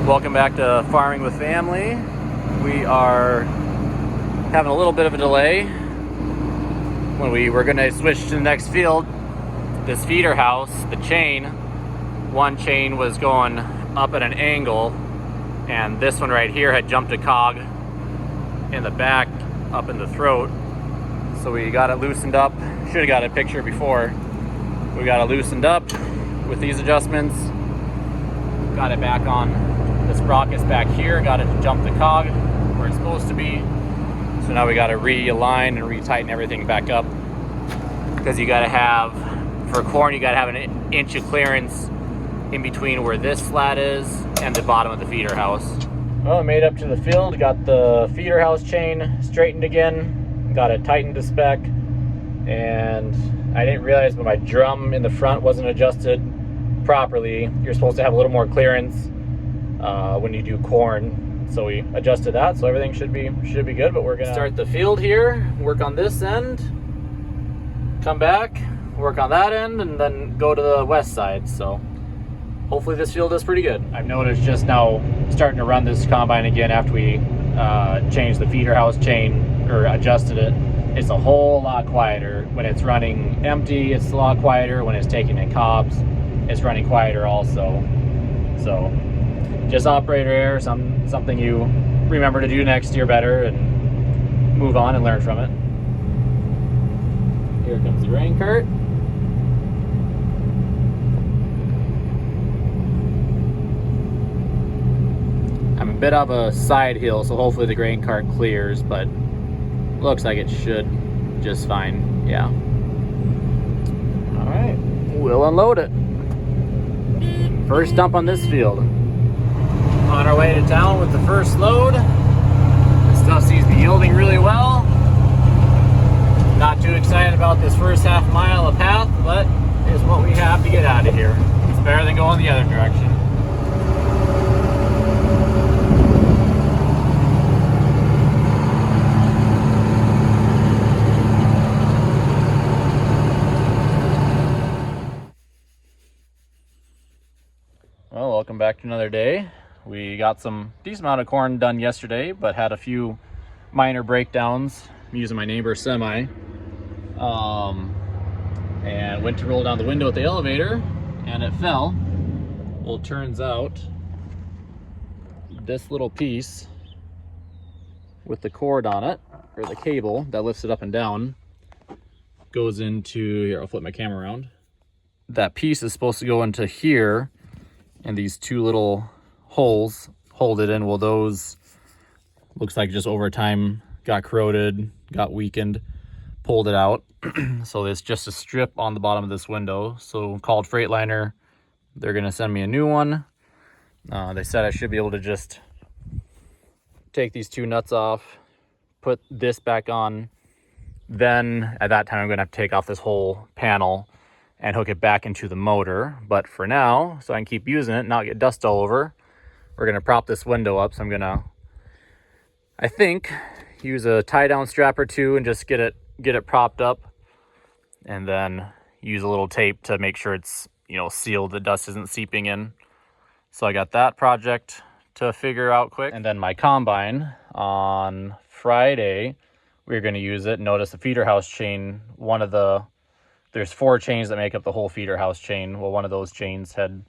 Welcome back to Farming with Family. We are having a little bit of a delay. When we were going to switch to the next field, this feeder house, the chain, one chain was going up at an angle, and this one right here had jumped a cog in the back, up in the throat. So we got it loosened up. Should have got a picture before. We got it loosened up with these adjustments. Got it back on the sprockets back here, got it to jump the cog where it's supposed to be. So now we got to realign and retighten everything back up, because you got to have, for corn, you got to have an inch of clearance in between where this flat is and the bottom of the feeder house. Well, I made up to the field, got the feeder house chain straightened again, got it tightened to spec, and I didn't realize, but my drum in the front wasn't adjusted properly. You're supposed to have a little more clearance when you do corn, so we adjusted that, so everything should be good. But we're gonna start the field here, work on this end, come back, work on that end, and then go to the west side. So hopefully this field is pretty good. I've noticed just now starting to run this combine again after we changed the feeder house chain, or adjusted it. It's a whole lot quieter when it's running empty. It's a lot quieter when it's taking in cobs. It's running quieter also. So just operator error, something you remember to do next year better and move on and learn from it. Here comes the grain cart. I'm a bit of a side hill, so hopefully the grain cart clears, but looks like it should just fine. Yeah. All right, we'll unload it. First dump on this field. On our way to town with the first load. This stuff seems to be yielding really well. Not too excited about this first half mile of path, but it's what we have to get out of here. It's better than going the other direction. Well, welcome back to another day. We got some decent amount of corn done yesterday, but had a few minor breakdowns. I'm using my neighbor's semi. And went to roll down the window at the elevator, and it fell. Well, it turns out this little piece with the cord on it, or the cable that lifts it up and down, goes into, here, I'll flip my camera around. That piece is supposed to go into here, and these two little holes hold it in. Well, those looks like just over time got corroded, got weakened, pulled it out. So it's just a strip on the bottom of this window. So called Freightliner. They're gonna send me a new one. They said I should be able to just take these two nuts off, put this back on. Then at that time I'm gonna have to take off this whole panel and hook it back into the motor. But for now, so I can keep using it, not get dust all over, we're gonna prop this window up. So I'm gonna, I think, use a tie down strap or two and just get it propped up, and then use a little tape to make sure it's, sealed, the dust isn't seeping in. So I got that project to figure out quick. And then my combine on Friday, we're gonna use it. Notice the feeder house chain, there's 4 chains that make up the whole feeder house chain. Well, one of those chains had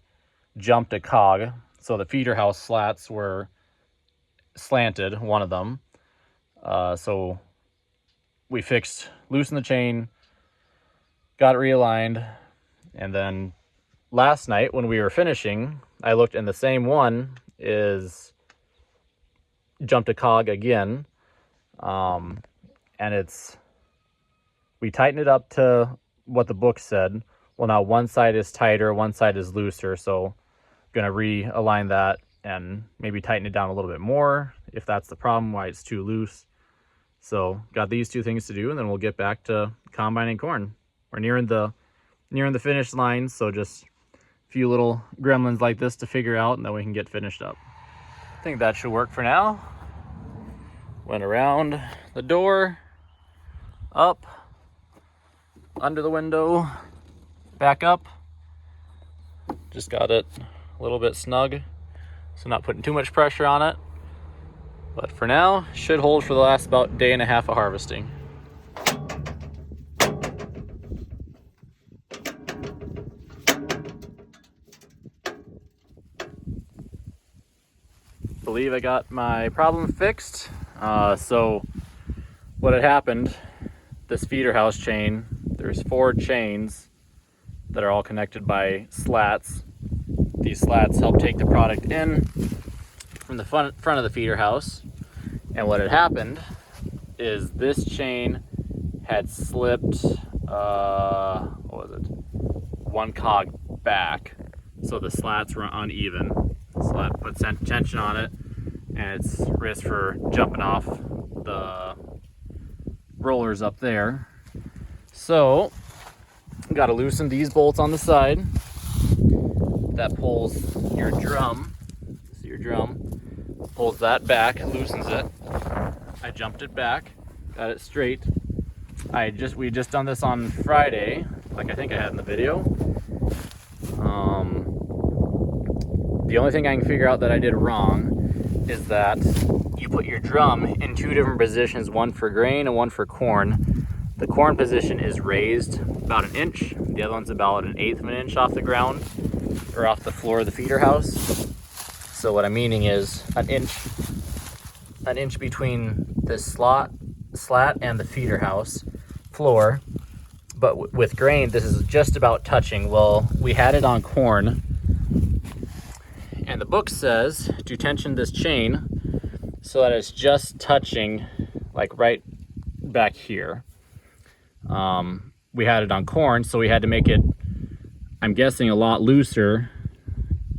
jumped a cog, so the feeder house slats were slanted, one of them. So we loosened the chain, got it realigned, and then last night when we were finishing, I looked, and the same one is jumped a cog again. And we tightened it up to what the book said. Well, now one side is tighter, one side is looser, so I'm gonna realign that and maybe tighten it down a little bit more if that's the problem, why it's too loose. So got these two things to do, and then we'll get back to combining corn. We're nearing the finish line, so just a few little gremlins like this to figure out, and then we can get finished up. I think that should work for now. Went around the door, up, under the window, back up. Just got it a little bit snug so not putting too much pressure on it. But for now, should hold for the last about day and a half of harvesting. Believe I got my problem fixed. So what had happened, this feeder house chain, there's 4 chains that are all connected by slats. These slats help take the product in from the front of the feeder house. And what had happened is this chain had slipped, what was it? 1 cog back. So the slats were uneven. The slat puts tension on it, and it's risk for jumping off the rollers up there. So got to loosen these bolts on the side. That pulls your drum. So your drum pulls that back, loosens it. I jumped it back, got it straight. We just done this on Friday, like I think I had in the video. The only thing I can figure out that I did wrong is that you put your drum in 2 different positions, one for grain and one for corn. The corn position is raised about 1 inch. The other one's about 1/8 of an inch off the ground or off the floor of the feeder house. So what I'm meaning is 1 inch between this slat and the feeder house floor. But with grain, this is just about touching. Well, we had it on corn, and the book says to tension this chain so that it's just touching, like right back here. We had it on corn, so we had to make it, I'm guessing, a lot looser,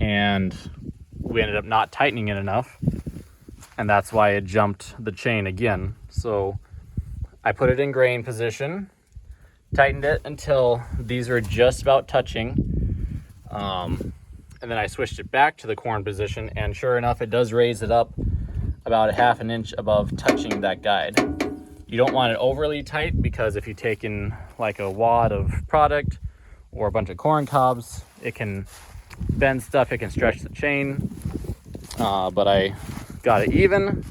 and we ended up not tightening it enough, and that's why it jumped the chain again. So I put it in grain position, tightened it until these were just about touching, and then I switched it back to the corn position, and sure enough, it does raise it up about 1/2 an inch above touching that guide. You don't want it overly tight, because if you take in like a wad of product or a bunch of corn cobs, it can bend stuff, it can stretch the chain. But I got it even,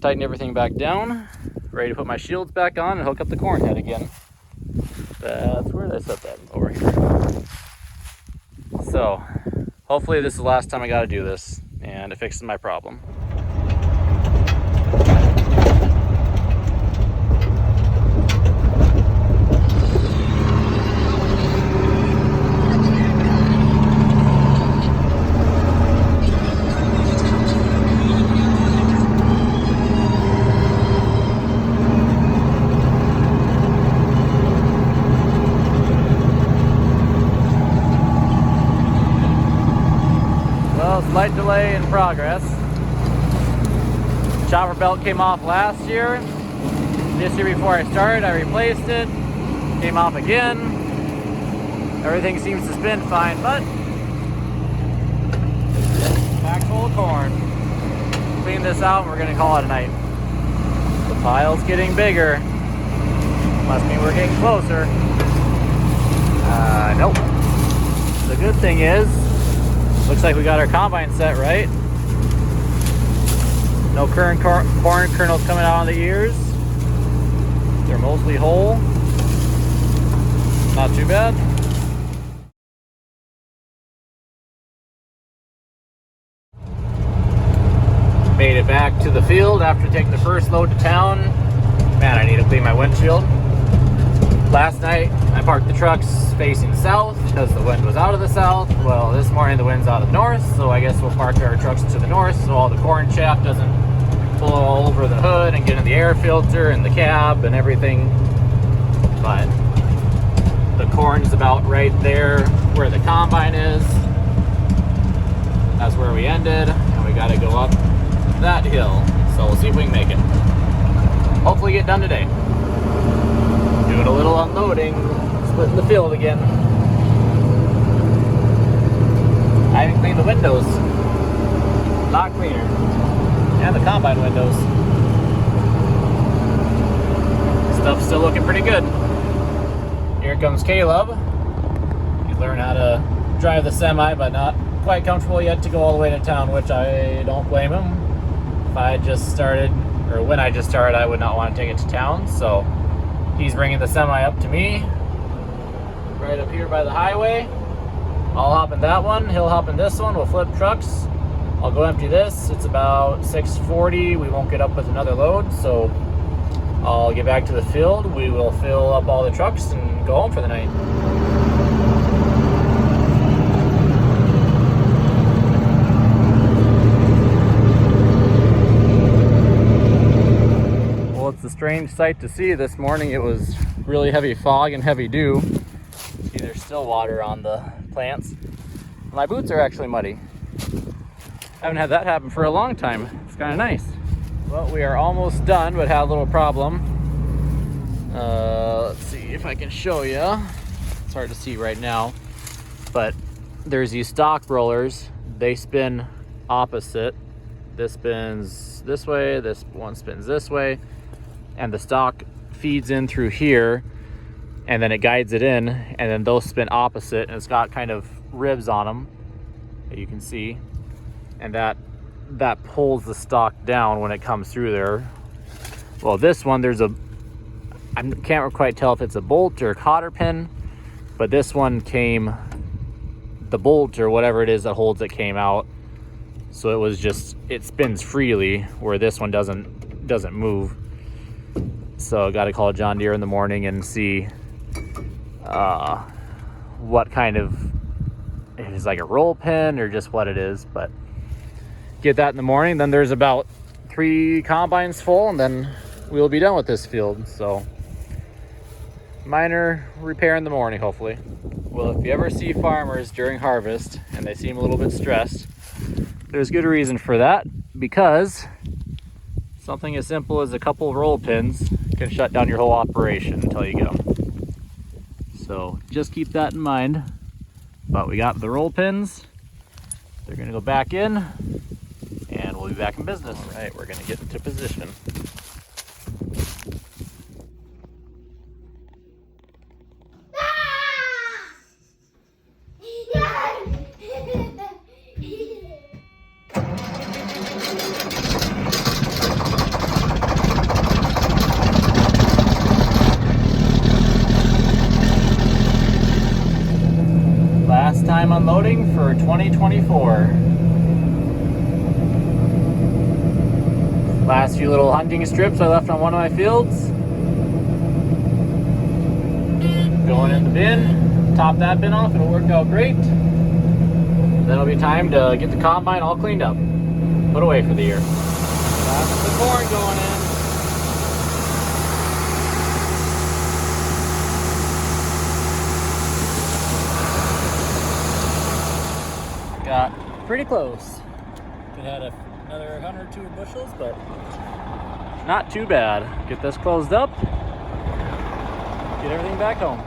tightened everything back down, ready to put my shields back on and hook up the corn head again. That's where did I set that? Over here. So hopefully this is the last time I got to do this, and it fixes my problem. Slight delay in progress. Chopper belt came off last year. This year before I started, I replaced it. Came off again. Everything seems to spin fine, but pack full of corn. Clean this out and we're gonna call it a night. The pile's getting bigger. Must mean we're getting closer. Nope. The good thing is, looks like we got our combine set right. No current corn kernels coming out on the ears. They're mostly whole. Not too bad. Made it back to the field after taking the first load to town. Man, I need to clean my windshield. Last night, I parked the trucks facing south because the wind was out of the south. Well, this morning the wind's out of the north, so I guess we'll park our trucks to the north so all the corn chaff doesn't blow all over the hood and get in the air filter and the cab and everything. But the corn's about right there where the combine is. That's where we ended, and we got to go up that hill. So we'll see if we can make it. Hopefully get done today. Doing a little unloading, splitting the field again. I haven't cleaned the windows. Lot cleaner. And the combine windows. Stuff's still looking pretty good. Here comes Caleb. He learned how to drive the semi, but not quite comfortable yet to go all the way to town, which I don't blame him. If I had just started, or when I just started, I would not want to take it to town. So he's bringing the semi up to me, right up here by the highway. I'll hop in that one, he'll hop in this one, we'll flip trucks. I'll go empty this. It's about 6:40. We won't get up with another load, so I'll get back to the field. We will fill up all the trucks and go home for the night. Well, it's a strange sight to see. This morning it was really heavy fog and heavy dew. See, there's still water on the plants. My boots are actually muddy. I haven't had that happen for a long time. It's kind of nice. Well, we are almost done, but had a little problem. Let's see if I can show you. It's hard to see right now, but there's these stock rollers. They spin opposite. This spins this way, this one spins this way, and the stock feeds in through here, and then it guides it in, and then those spin opposite, and it's got kind of ribs on them that you can see, and that pulls the stock down when it comes through there. Well, this one, I can't quite tell if it's a bolt or a cotter pin, but this one came, the bolt or whatever it is that holds it came out, so it was just, it spins freely, where this one doesn't move. So I got to call John Deere in the morning and see what kind of, if it's like a roll pin or just what it is. But get that in the morning. Then there's about 3 combines full, and then we'll be done with this field. So minor repair in the morning, hopefully. Well, if you ever see farmers during harvest and they seem a little bit stressed, there's good reason for that, because something as simple as a couple of roll pins can shut down your whole operation until you get them. So just keep that in mind. But we got the roll pins. They're gonna go back in, and we'll be back in business. All right, we're gonna get into position. Last time unloading for 2024. Last few little hunting strips I left on one of my fields. Going in the bin, top that bin off, it'll work out great. Then it'll be time to get the combine all cleaned up, put away for the year. That's the corn going in. Got pretty close. Could have had another 100 or 2 bushels, but not too bad. Get this closed up, get everything back home.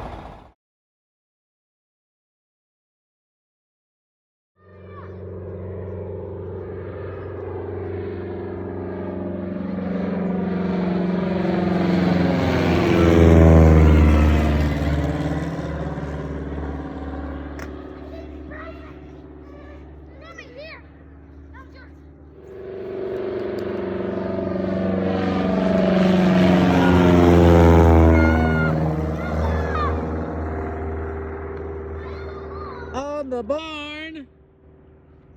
The barn.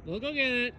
We'll go get it.